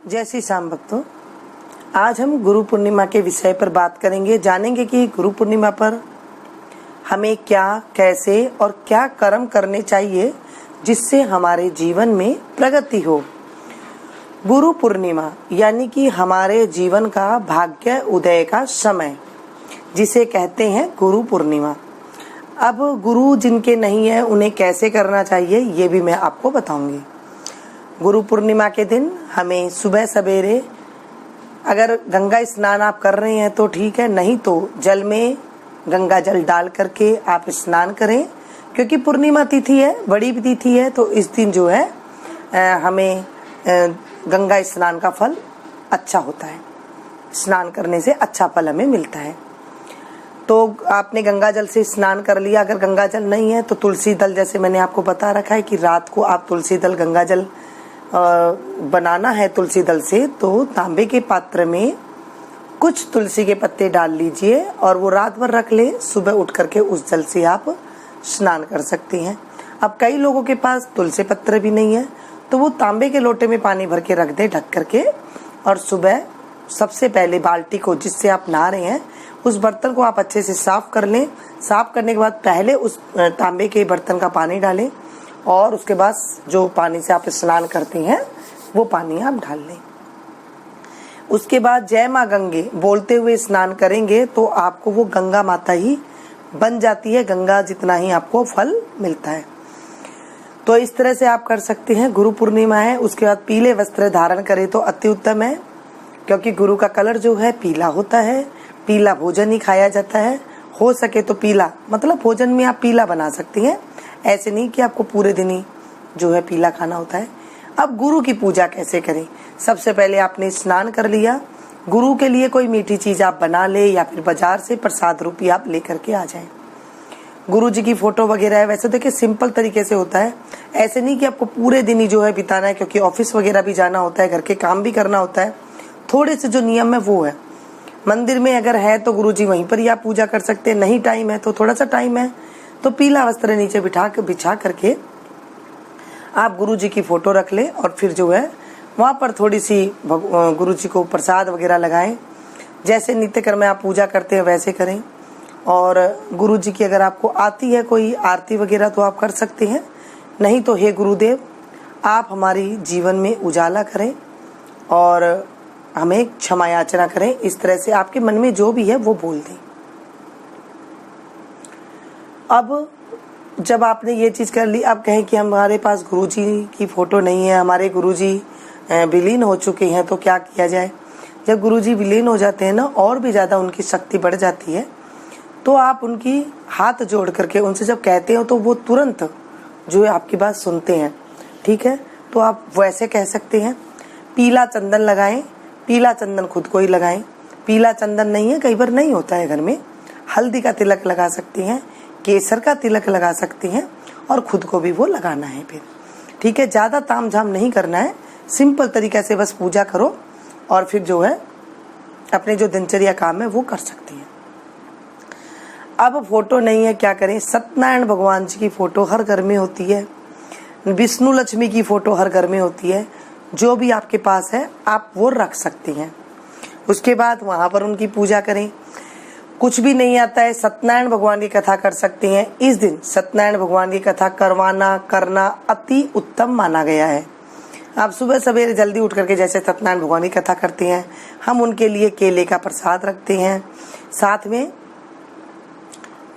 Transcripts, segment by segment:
जय श्री श्याम भक्तों, आज हम गुरु पूर्णिमा के विषय पर बात करेंगे। जानेंगे कि गुरु पूर्णिमा पर हमें क्या, कैसे और क्या कर्म करने चाहिए जिससे हमारे जीवन में प्रगति हो। गुरु पूर्णिमा यानी कि हमारे जीवन का भाग्य उदय का समय, जिसे कहते हैं गुरु पूर्णिमा। अब गुरु जिनके नहीं है उन्हें कैसे करना चाहिए ये भी मैं आपको बताऊंगी। गुरु पूर्णिमा के दिन हमें सुबह सवेरे, अगर गंगा स्नान आप कर रहे हैं तो ठीक है, नहीं तो जल में गंगा जल डाल करके आप स्नान करें, क्योंकि पूर्णिमा तिथि है, बड़ी तिथि है, तो इस दिन जो है हमें गंगा स्नान का फल अच्छा होता है। स्नान करने से अच्छा फल हमें मिलता है। तो आपने गंगा जल से स्नान कर लिया। अगर गंगा जल नहीं है तो तुलसी दल, जैसे मैंने आपको बता रखा है कि रात को आप तुलसी दल, गंगा जल बनाना है तुलसी दल से, तो तांबे के पात्र में कुछ तुलसी के पत्ते डाल लीजिए और वो रात भर रख ले। सुबह उठ करके उस जल से आप स्नान कर सकती हैं। अब कई लोगों के पास तुलसी पत्र भी नहीं है, तो वो तांबे के लोटे में पानी भर के रख दे ढक करके, और सुबह सबसे पहले बाल्टी को, जिससे आप नहा रहे हैं, उस बर्तन को आप अच्छे से साफ कर लें। साफ करने के बाद पहले उस तांबे के बर्तन का पानी डालें और उसके बाद जो पानी से आप स्नान करते हैं वो पानी आप डाल लें। उसके बाद जय माँ गंगे बोलते हुए स्नान करेंगे तो आपको वो गंगा माता ही बन जाती है, गंगा जितना ही आपको फल मिलता है। तो इस तरह से आप कर सकते हैं। गुरु पूर्णिमा है, उसके बाद पीले वस्त्र धारण करें तो अति उत्तम है, क्योंकि गुरु का कलर जो है पीला होता है। पीला भोजन ही खाया जाता है। हो सके तो पीला, मतलब भोजन में आप पीला बना सकती हैं, ऐसे नहीं कि आपको पूरे दिन ही जो है पीला खाना होता है। अब गुरु की पूजा कैसे करें? सबसे पहले आपने स्नान कर लिया, गुरु के लिए कोई मीठी चीज आप बना ले या फिर बाजार से प्रसाद रूपी आप लेकर के आ जाएं। गुरु जी की फोटो वगैरह है, वैसे देखिए सिंपल तरीके से होता है, ऐसे नहीं कि आपको पूरे दिन ही जो है बिताना है, क्योंकि ऑफिस वगैरह भी जाना होता है, घर के काम भी करना होता है। थोड़े से जो नियम है वो है। मंदिर में अगर है तो गुरु जी वहीं पर ही आप पूजा कर सकते हैं, नहीं टाइम है तो थोड़ा सा टाइम है तो पीला वस्त्र नीचे बिछा करके आप गुरु जी की फोटो रख लें, और फिर जो है वहाँ पर थोड़ी सी गुरु जी को प्रसाद वगैरह लगाएं। जैसे नित्य कर्म में आप पूजा करते हैं वैसे करें। और गुरु जी की अगर आपको आती है कोई आरती वगैरह तो आप कर सकते हैं, नहीं तो हे गुरुदेव आप हमारी जीवन में उजाला करें और हमें क्षमा याचना करें। इस तरह से आपके मन में जो भी है वो बोल दें। अब जब आपने ये चीज कर ली, अब कहें कि हमारे पास गुरुजी की फोटो नहीं है, हमारे गुरुजी विलीन हो चुके हैं, तो क्या किया जाए? जब गुरुजी विलीन हो जाते हैं ना, और भी ज्यादा उनकी शक्ति बढ़ जाती है, तो आप उनकी हाथ जोड़ करके उनसे जब कहते हो तो वो तुरंत जो है आपकी बात सुनते हैं। ठीक है, तो आप वैसे कह सकते हैं। पीला चंदन लगाएं। पीला चंदन खुद को ही लगाएं। पीला चंदन नहीं है, कई बार नहीं होता है घर में, हल्दी का तिलक लगा सकती हैं, केसर का तिलक लगा सकती हैं, और खुद को भी वो लगाना है फिर। ठीक है, ज्यादा ताम झाम नहीं करना है, सिंपल तरीके से बस पूजा करो और फिर जो है अपने जो दिनचर्या काम है वो कर सकती हैं। अब फोटो नहीं है, क्या करें? सत्यनारायण भगवान जी की फोटो हर घर में होती है, विष्णु लक्ष्मी की फोटो हर घर में होती है, जो भी आपके पास है आप वो रख सकती हैं। उसके बाद वहां पर उनकी पूजा करें। कुछ भी नहीं आता है, सत्यनारायण भगवान की कथा कर सकते हैं। इस दिन सत्यनारायण भगवान की कथा करना अति उत्तम माना गया है। आप सुबह सवेरे जल्दी उठ करके जैसे सत्यनारायण भगवान की कथा करते हैं, हम उनके लिए केले का प्रसाद रखते हैं, साथ में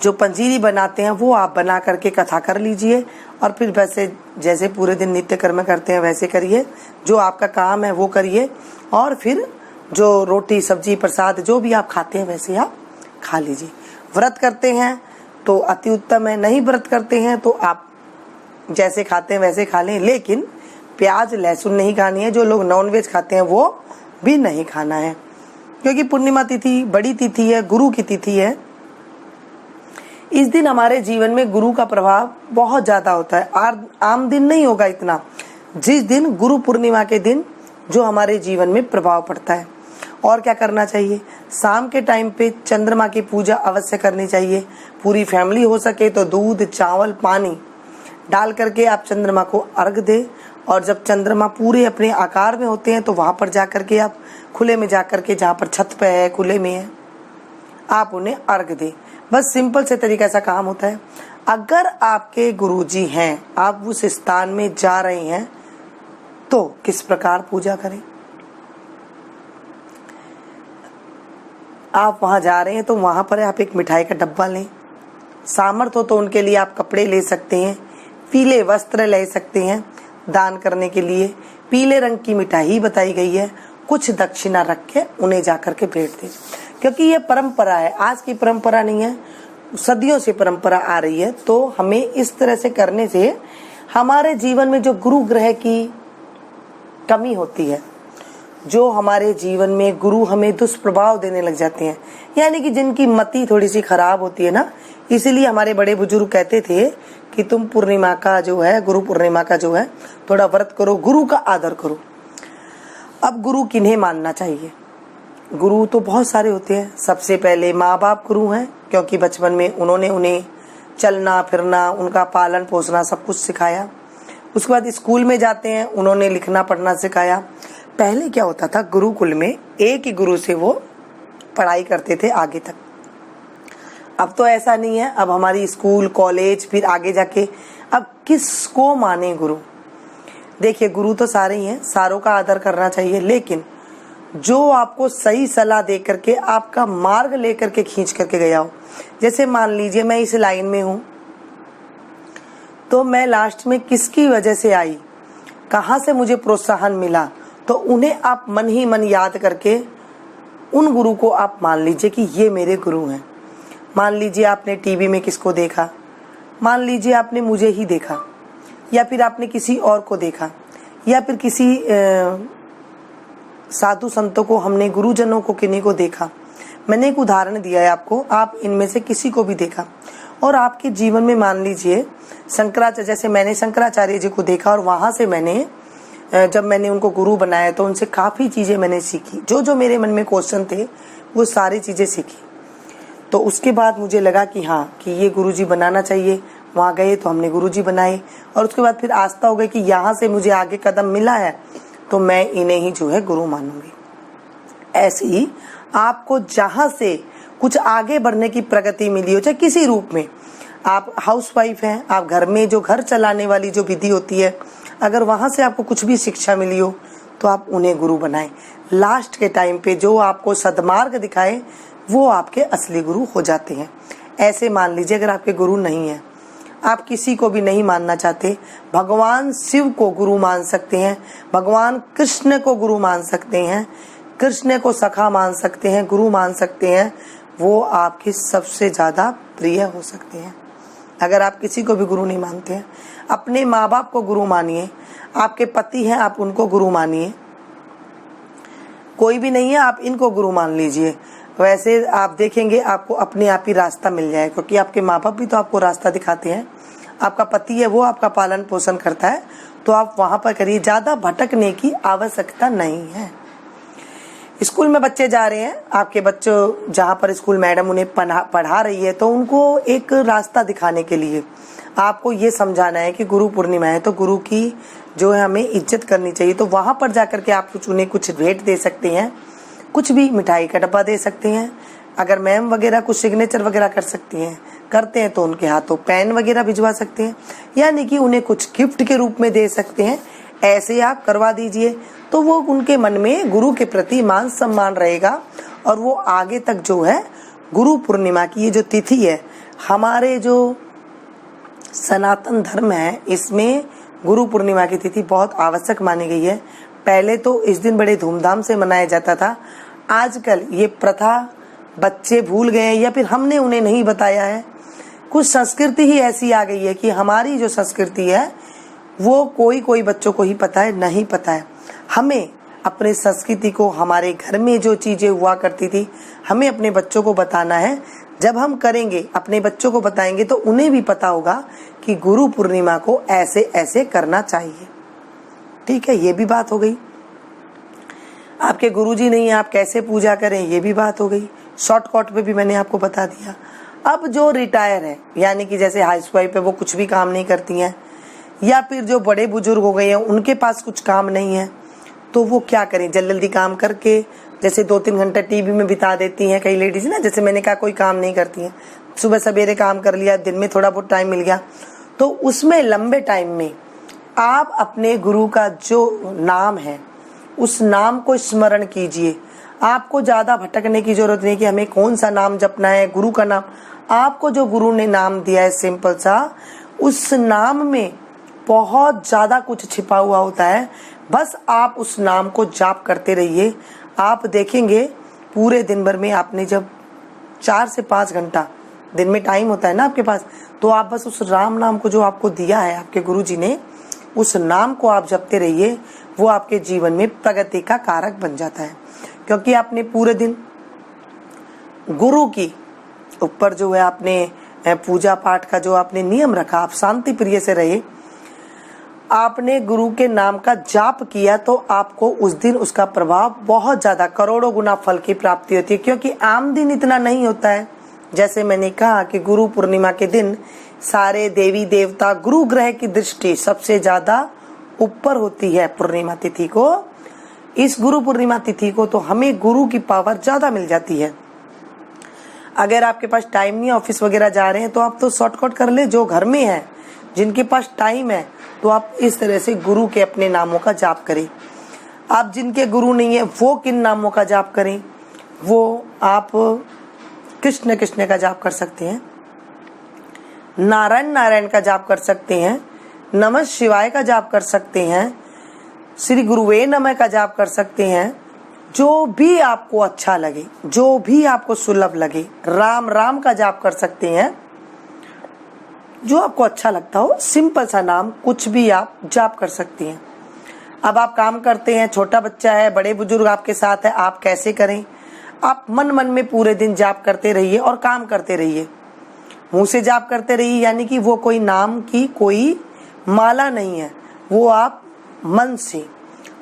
जो पंजीरी बनाते हैं वो आप बना करके कथा कर लीजिए, और फिर वैसे जैसे पूरे दिन नित्य कर्म करते हैं वैसे करिए, जो आपका काम है वो करिए, और फिर जो रोटी सब्जी प्रसाद जो भी आप खाते हैं वैसे आप खा लीजिए। व्रत करते हैं तो अति उत्तम है, नहीं व्रत करते हैं तो आप जैसे खाते हैं वैसे खा लें, लेकिन प्याज लहसुन नहीं खानी है। जो लोग नॉनवेज खाते हैं वो भी नहीं खाना है, क्योंकि पूर्णिमा तिथि बड़ी तिथि है, गुरु की तिथि है। इस दिन हमारे जीवन में गुरु का प्रभाव बहुत ज्यादा होता है। आम दिन नहीं होगा इतना, जिस दिन गुरु पूर्णिमा के दिन जो हमारे जीवन में प्रभाव पड़ता है। और क्या करना चाहिए? शाम के टाइम पे चंद्रमा की पूजा अवश्य करनी चाहिए। पूरी फैमिली हो सके तो दूध चावल पानी डाल करके आप चंद्रमा को अर्घ दे, और जब चंद्रमा पूरे अपने आकार में होते हैं तो वहाँ पर जा कर के आप खुले में जा कर के, जहाँ पर छत पे है, खुले में है, आप उन्हें अर्घ दें। बस सिंपल से तरीका ऐसा काम होता है। अगर आपके गुरुजी हैं, आप उस स्थान में जा रहे हैं, तो किस प्रकार पूजा करें। आप वहाँ जा रहे हैं तो वहाँ पर आप एक मिठाई का डब्बा लें। सामर्थ्य हो तो उनके लिए आप कपड़े ले सकते हैं, पीले वस्त्र ले सकते हैं दान करने के लिए। पीले रंग की मिठाई बताई गई है, कुछ दक्षिणा रख के उन्हें जाकर के भेंट दें, क्योंकि ये परंपरा है, आज की परंपरा नहीं है, सदियों से परंपरा आ रही है। तो हमें इस तरह से करने से हमारे जीवन में जो गुरु ग्रह की कमी होती है, जो हमारे जीवन में गुरु हमें दुष्प्रभाव देने लग जाते हैं, यानी कि जिनकी मति थोड़ी सी खराब होती है ना, इसीलिए हमारे बड़े बुजुर्ग कहते थे कि तुम पूर्णिमा का जो है, गुरु पूर्णिमा का जो है, थोड़ा व्रत करो, गुरु का आदर करो। अब गुरु किन्हें मानना चाहिए? गुरु तो बहुत सारे होते हैं। सबसे पहले माँ बाप गुरु हैं, क्योंकि बचपन में उन्होंने उन्हें चलना फिरना, उनका पालन पोसना सब कुछ सिखाया। उसके बाद स्कूल में जाते हैं, उन्होंने लिखना पढ़ना सिखाया। पहले क्या होता था, गुरुकुल में एक ही गुरु से वो पढ़ाई करते थे आगे तक। अब तो ऐसा नहीं है, अब हमारी स्कूल कॉलेज, फिर आगे जाके अब किसको माने गुरु। देखिए, गुरु तो सारे ही हैं, सारों का आदर करना चाहिए, लेकिन जो आपको सही सलाह दे करके आपका मार्ग लेकर के खींच करके गया हो। जैसे मान लीजिए मैं इस लाइन में हूँ, तो मैं लास्ट में किसकी वजह से आई, कहाँ से मुझे प्रोत्साहन मिला, तो उन्हें आप मन ही मन याद करके उन गुरु को आप मान लीजिए कि ये मेरे गुरु हैं। मान लीजिए आपने टीवी में किसको देखा, मान लीजिए आपने मुझे ही देखा, या फिर आपने किसी और को देखा, या फिर किसी साधु संतों को, हमने गुरुजनों को किन्हीं को देखा। मैंने एक उदाहरण दिया है आपको, आप इनमें से किसी को भी देखा और आपके जीवन में मान लीजिए शंकराचार्य, जैसे मैंने शंकराचार्य जी को देखा और वहाँ से मैंने जब मैंने उनको गुरु बनाया तो उनसे काफ़ी चीज़ें मैंने सीखी, जो मेरे मन में क्वेश्चन थे वो सारी चीज़ें सीखी। तो उसके बाद मुझे लगा कि हाँ, कि ये गुरुजी बनाना चाहिए। वहाँ गए तो हमने गुरुजी बनाए, और उसके बाद फिर आस्था हो गई कि यहाँ से मुझे आगे कदम मिला है तो मैं इन्हें ही जो है गुरु मानूंगी। ऐसे ही आपको जहाँ से कुछ आगे बढ़ने की प्रगति मिली हो, चाहे किसी रूप में, आप हाउसवाइफ हैं, आप घर में जो घर चलाने वाली जो विधि होती है, अगर वहाँ से आपको कुछ भी शिक्षा मिली हो तो आप उन्हें गुरु बनाएं। लास्ट के टाइम पे जो आपको सद्मार्ग दिखाए वो आपके असली गुरु हो जाते हैं। ऐसे मान लीजिए अगर आपके गुरु नहीं है, आप किसी को भी नहीं मानना चाहते, भगवान शिव को गुरु मान सकते हैं, भगवान कृष्ण को गुरु मान सकते हैं, कृष्ण को सखा मान सकते हैं, गुरु मान सकते हैं, वो आपके सबसे ज़्यादा प्रिय हो सकते हैं। अगर आप किसी को भी गुरु नहीं मानते हैं, अपने माँ बाप को गुरु मानिए, आपके पति हैं आप उनको गुरु मानिए, कोई भी नहीं है आप इनको गुरु मान लीजिए। वैसे आप देखेंगे आपको अपने आप ही रास्ता मिल जाए, क्योंकि आपके माँ बाप भी तो आपको रास्ता दिखाते हैं, आपका पति है वो आपका पालन पोषण करता है, तो आप वहाँ पर करिए, ज़्यादा भटकने की आवश्यकता नहीं है। स्कूल में बच्चे जा रहे हैं, आपके बच्चों जहाँ पर स्कूल मैडम उन्हें पढ़ा रही है, तो उनको एक रास्ता दिखाने के लिए आपको ये समझाना है कि गुरु पूर्णिमा है तो गुरु की जो है हमें इज्जत करनी चाहिए। तो वहाँ पर जा कर के आप उन्हें कुछ भेंट दे सकते हैं, कुछ भी मिठाई का डब्बा दे सकते हैं। अगर मैम वगैरह कुछ सिग्नेचर वगैरह कर सकती हैं, करते हैं तो उनके हाथों पेन वगैरह भिजवा सकते हैं, यानी कि उन्हें कुछ गिफ्ट के रूप में दे सकते हैं। ऐसे आप करवा दीजिए तो वो उनके मन में गुरु के प्रति मान सम्मान रहेगा, और वो आगे तक जो है गुरु पूर्णिमा की ये जो तिथि है, हमारे जो सनातन धर्म है इसमें गुरु पूर्णिमा की तिथि बहुत आवश्यक मानी गई है। पहले तो इस दिन बड़े धूमधाम से मनाया जाता था, आजकल ये प्रथा बच्चे भूल गए हैं या फिर हमने उन्हें नहीं बताया है। कुछ संस्कृति ही ऐसी आ गई है कि हमारी जो संस्कृति है वो कोई बच्चों को ही पता है, नहीं पता है। हमें अपने संस्कृति को, हमारे घर में जो चीज़ें हुआ करती थी, हमें अपने बच्चों को बताना है। जब हम करेंगे, अपने बच्चों को बताएंगे, तो उन्हें भी पता होगा कि गुरु पूर्णिमा को ऐसे ऐसे करना चाहिए। ठीक है, ये भी बात हो गई। आपके गुरुजी नहीं है, आप कैसे पूजा करें, ये भी बात हो गई। शॉर्टकट पे भी मैंने आपको बता दिया। अब जो रिटायर है, यानी कि जैसे हाउसवाइफ है, वो कुछ भी काम नहीं करती हैं, या फिर जो बड़े बुजुर्ग हो गए हैं उनके पास कुछ काम नहीं है, तो वो क्या करें, जल्दी जल्दी काम करके जैसे 2-3 घंटा टीवी में बिता देती हैं कई लेडीज ना, जैसे मैंने कहा कोई काम नहीं करती हैं, सुबह सवेरे काम कर लिया, दिन में थोड़ा बहुत टाइम मिल गया, तो उसमें लंबे टाइम में आप अपने गुरु का जो नाम है उस नाम को स्मरण कीजिए। आपको ज़्यादा भटकने की जरूरत नहीं कि हमें कौन सा नाम जपना है, गुरु का नाम। आपको जो गुरु ने नाम दिया है सिंपल सा, उस नाम में बहुत ज़्यादा कुछ छिपा हुआ होता है। बस आप उस नाम को जाप करते रहिए। आप देखेंगे पूरे दिन भर में आपने जब 4 से 5 घंटा दिन में टाइम होता है ना आपके पास, तो आप बस उस राम नाम को जो आपको दिया है आपके गुरु जी ने, उस नाम को आप जपते रहिए। वो आपके जीवन में प्रगति का कारक बन जाता है, क्योंकि आपने पूरे दिन गुरु की ऊपर जो है आपने पूजा पाठ का जो आपने नियम रखा, आप शांति प्रिय से रहे, आपने गुरु के नाम का जाप किया, तो आपको उस दिन उसका प्रभाव बहुत ज्यादा करोड़ों गुना फल की प्राप्ति होती है। क्योंकि आम दिन इतना नहीं होता है। जैसे मैंने कहा कि गुरु पूर्णिमा के दिन सारे देवी देवता गुरु ग्रह की दृष्टि सबसे ज्यादा ऊपर होती है पूर्णिमा तिथि को। इस गुरु पूर्णिमा तिथि को तो हमें गुरु की पावर ज्यादा मिल जाती है। अगर आपके पास टाइम नहीं, ऑफिस वगैरह जा रहे हैं, तो आप तो शॉर्टकट कर ले। जो घर में है, जिनके पास टाइम है, तो आप इस तरह से गुरु के अपने नामों का जाप करें। आप जिनके गुरु नहीं है वो किन नामों का जाप करें? वो आप कृष्ण कृष्ण का जाप कर सकते हैं, नारायण नारायण का जाप कर सकते हैं, नमः शिवाय का जाप कर सकते हैं, श्री गुरुवे नमः का जाप कर सकते हैं। जो भी आपको अच्छा लगे, जो भी आपको सुलभ लगे, राम राम का जाप कर सकते हैं। जो आपको अच्छा लगता हो, सिंपल सा नाम कुछ भी आप जाप कर सकती हैं। अब आप काम करते हैं, छोटा बच्चा है, बड़े बुजुर्ग आपके साथ है, आप कैसे करें? आप मन मन में पूरे दिन जाप करते रहिए और काम करते रहिए। मुंह से जाप करते रहिए, यानी कि वो कोई नाम की कोई माला नहीं है, वो आप मन से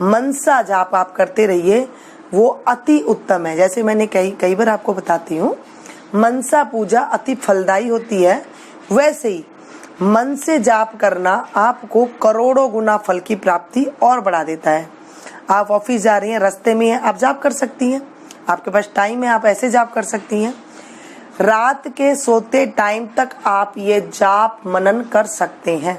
मनसा जाप आप करते रहिए। वो अति उत्तम है। जैसे मैंने कई बार आपको बताती हूँ, मनसा पूजा अति फलदायी होती है, वैसे ही मन से जाप करना आपको करोड़ों गुना फल की प्राप्ति और बढ़ा देता है। आप ऑफिस जा रही हैं, रास्ते में हैं, आप जाप कर सकती हैं। आपके पास टाइम है, आप ऐसे जाप कर सकती हैं। रात के सोते टाइम तक आप ये जाप मनन कर सकते हैं।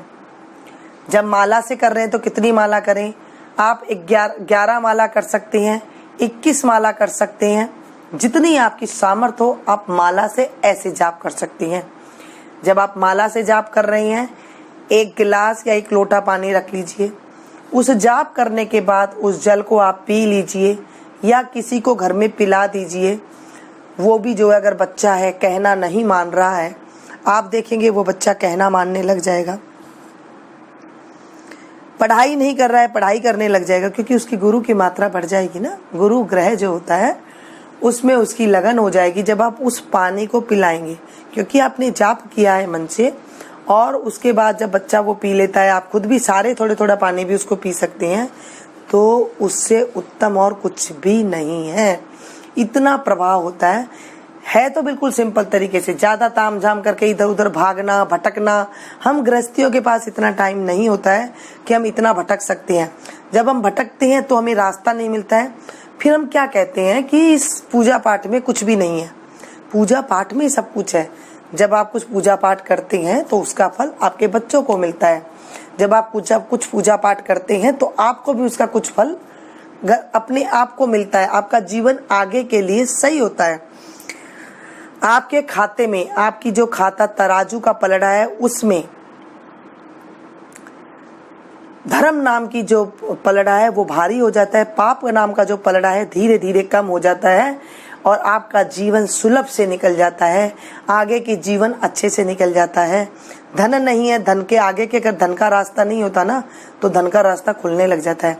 जब माला से कर रहे हैं तो कितनी माला करें? आप 11 माला कर सकते हैं, 21 माला कर सकते हैं, जितनी आपकी सामर्थ्य हो आप माला से ऐसे जाप कर सकती हैं। जब आप माला से जाप कर रही हैं, 1 गिलास या 1 लोटा पानी रख लीजिए। उस जाप करने के बाद उस जल को आप पी लीजिए या किसी को घर में पिला दीजिए। वो भी जो है, अगर बच्चा है कहना नहीं मान रहा है, आप देखेंगे वो बच्चा कहना मानने लग जाएगा। पढ़ाई नहीं कर रहा है, पढ़ाई करने लग जाएगा, क्योंकि उसकी गुरु की मात्रा बढ़ जाएगी ना। गुरु ग्रह जो होता है उसमें उसकी लगन हो जाएगी जब आप उस पानी को पिलाएंगे, क्योंकि आपने जाप किया है मन से। और उसके बाद जब बच्चा वो पी लेता है, आप खुद भी सारे थोड़े थोड़ा पानी भी उसको पी सकते हैं, तो उससे उत्तम और कुछ भी नहीं है। इतना प्रभाव होता है तो बिल्कुल सिंपल तरीके से, ज्यादा ताम झाम करके इधर उधर भागना भटकना। हम गृहस्थियों के पास इतना टाइम नहीं होता है कि हम इतना भटक सकते हैं। जब हम भटकते हैं तो हमें रास्ता नहीं मिलता है, फिर हम क्या कहते हैं कि इस पूजा पाठ में कुछ भी नहीं है। पूजा पाठ में सब कुछ है। जब आप कुछ पूजा पाठ करते हैं तो उसका फल आपके बच्चों को मिलता है। जब आप कुछ पूजा पाठ करते हैं तो आपको भी उसका कुछ फल अपने आप को मिलता है। आपका जीवन आगे के लिए सही होता है। आपके खाते में, आपकी जो खाता तराजू का पलड़ा है, उसमें धर्म नाम की जो पलड़ा है वो भारी हो जाता है। पाप नाम का जो पलड़ा है धीरे धीरे कम हो जाता है और आपका जीवन सुलभ से निकल जाता है। आगे की जीवन अच्छे से निकल जाता है। धन नहीं है, धन के आगे के अगर धन का रास्ता नहीं होता ना, तो धन का रास्ता खुलने लग जाता है।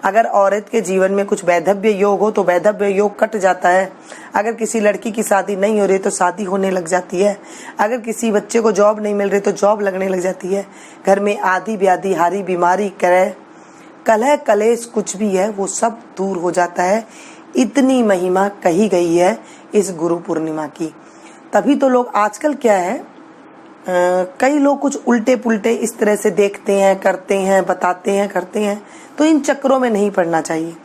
अगर औरत के जीवन में कुछ वैधव्य योग हो तो वैधव्य योग कट जाता है। अगर किसी लड़की की शादी नहीं हो रही तो शादी होने लग जाती है। अगर किसी बच्चे को जॉब नहीं मिल रही तो जॉब लगने लग जाती है। घर में आदि व्याधि, हारी बीमारी, कलह कलेश कुछ भी है वो सब दूर हो जाता है। इतनी महिमा कही गई है इस गुरु पूर्णिमा की। तभी तो लोग आजकल क्या है, कई लोग कुछ उल्टे पुल्टे इस तरह से देखते हैं, करते हैं, बताते हैं, करते हैं, तो इन चक्करों में नहीं पड़ना चाहिए।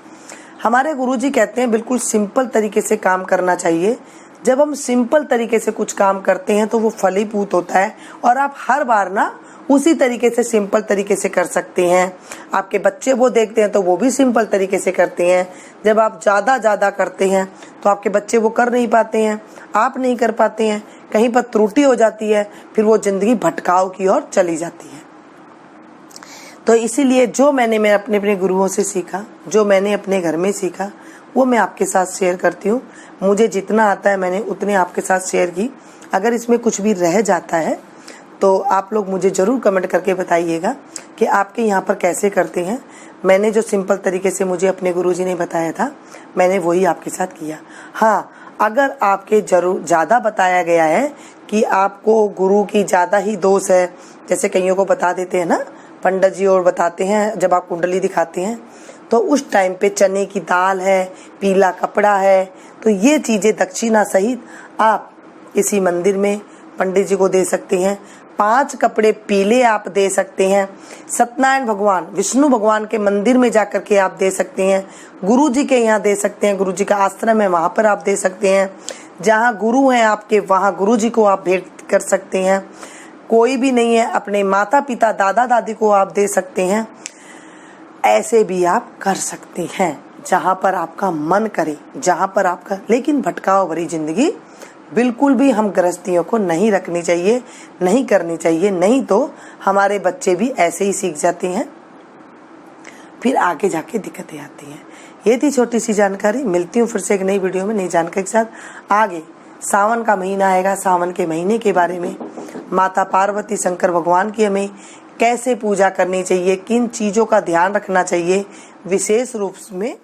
हमारे गुरुजी कहते हैं बिल्कुल सिंपल तरीके से काम करना चाहिए। जब हम सिंपल तरीके से कुछ काम करते हैं तो वो फलीभूत होता है और आप हर बार ना उसी तरीके से सिंपल तरीके से कर सकते हैं। आपके बच्चे वो देखते हैं तो वो भी सिंपल तरीके से करते हैं। जब आप ज़्यादा करते हैं तो आपके बच्चे वो कर नहीं पाते हैं, आप नहीं कर पाते हैं, कहीं पर त्रुटि हो जाती है, फिर वो जिंदगी भटकाव की ओर चली जाती है। तो इसीलिए जो मैंने अपने गुरुओं से सीखा, जो मैंने अपने घर में सीखा, वो मैं आपके साथ शेयर करती हूँ। मुझे जितना आता है मैंने उतने आपके साथ शेयर की। अगर इसमें कुछ भी रह जाता है तो आप लोग मुझे ज़रूर कमेंट करके बताइएगा कि आपके यहाँ पर कैसे करते हैं। मैंने जो सिंपल तरीके से मुझे अपने गुरुजी ने बताया था, मैंने वही आपके साथ किया। हाँ, अगर आपके जरूर ज़्यादा बताया गया है कि आपको गुरु की ज़्यादा ही दोष है, जैसे कईयों को बता देते हैं ना पंडित जी, और बताते हैं जब आप कुंडली दिखाते हैं तो उस टाइम पे चने की दाल है, पीला कपड़ा है, तो ये चीज़ें दक्षिणा सहित आप किसी मंदिर में पंडित जी को दे सकते हैं। 5 कपड़े पीले आप दे सकते हैं। सत्यनारायण भगवान, विष्णु भगवान के मंदिर में जाकर के आप दे सकते हैं। गुरु जी के यहाँ दे सकते हैं, गुरु जी का आश्रम है वहाँ पर आप दे सकते हैं। जहाँ गुरु हैं आपके वहाँ गुरु जी को आप भेंट कर सकते हैं। कोई भी नहीं है, अपने माता पिता दादा दादी को आप दे सकते हैं। ऐसे भी आप कर सकते हैं जहाँ पर आपका मन करे, जहाँ पर आपका, लेकिन भटकाव भरी जिंदगी बिल्कुल भी हम गृहस्थियों को नहीं रखनी चाहिए, नहीं करनी चाहिए। नहीं तो हमारे बच्चे भी ऐसे ही सीख जाते हैं, फिर आगे जाके दिक्कतें आती हैं। ये थी छोटी सी जानकारी। मिलती हूँ फिर से एक नई वीडियो में नई जानकारी के साथ। आगे सावन का महीना आएगा, सावन के महीने के बारे में, माता पार्वती शंकर भगवान की हमें कैसे पूजा करनी चाहिए, किन चीज़ों का ध्यान रखना चाहिए, विशेष रूप में